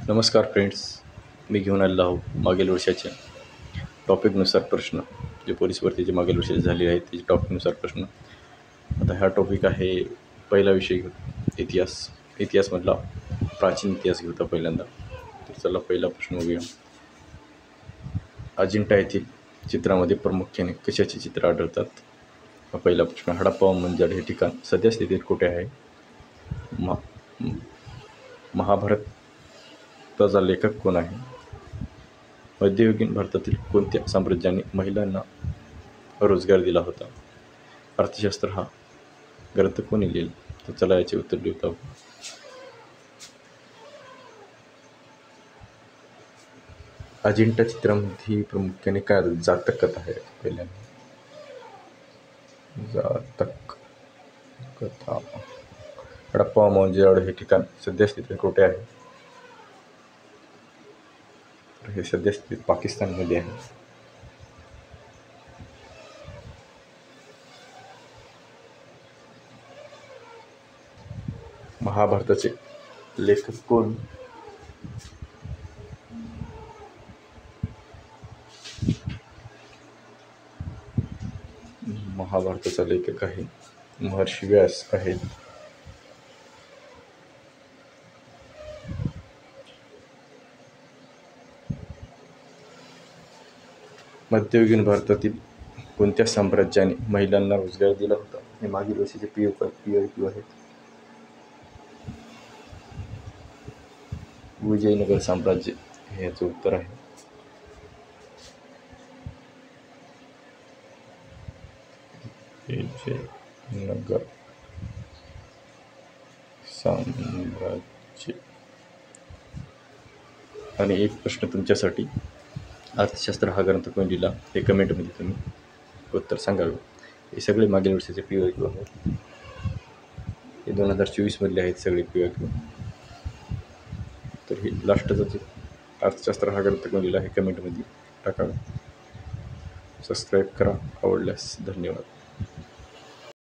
नमस्कार फ्रेंड्स, मी घेऊन आलेलो आहो मागील वर्षाच्या टॉपिकनुसार प्रश्न. जे पोलीस भरतीचे मागील वर्षाचे झाले आहेत त्याचे टॉपिकनुसार प्रश्न. आता हा टॉपिक आहे, पहिला विषय घेऊ इतिहास. इतिहासमधला प्राचीन इतिहास घेऊ आता पहिल्यांदा. तर चला पहिला प्रश्न बघूया. अजिंठा येथील चित्रामध्ये प्रामुख्याने कशाचे चित्र आढळतात? हा पहिला प्रश्न. हडप्पा व मंजाड हे ठिकाण सध्या स्थितीत कुठे आहे? महाभारताचा लेखक कोण आहे? मध्ययुगीन भारतातील कोणत्या साम्राज्याने महिलांना रोजगार दिला होता? अर्थशास्त्र हा ग्रंथ कोणी लिहिला? तर चला याचे उत्तर देऊ. अजिंठा चित्रामध्ये प्रामुख्याने काय जातक कथा आहे. पहिल्यांदा जातक कथा. हडप्पा मोहनजोदडो हे ठिकाण सध्या स्थितीत कुठे आहे? तर हे सध्या स्थितीत पाकिस्तानमध्ये आहे. महाभारताचे लेखक कोण? महाभारताचा लेखक आहे महर्षी व्यास आहेत. मध्ययुगीन भारतातील कोणत्या साम्राज्याने महिलांना रोजगार दिला होता? हे मागील वर्षीचे PYQ आहेत. विजयनगर साम्राज्य हे याचं उत्तर आहे. विजयनगर साम्राज्य. आणि एक प्रश्न तुमच्यासाठी. अर्थशास्त्र हा ग्रंथ कोणी लिहिला? हे कमेंटमध्ये तुम्ही उत्तर सांगावे. हे सगळे मागील वर्षाचे PYQ आहेत. हे 2024 मधले आहेत सगळे PYQ. तर हे लास्टचं जे अर्थशास्त्र हा ग्रंथ कोणी लिहिला हे कमेंटमध्ये टाकावे. सबस्क्राईब करा. आवडल्यास धन्यवाद.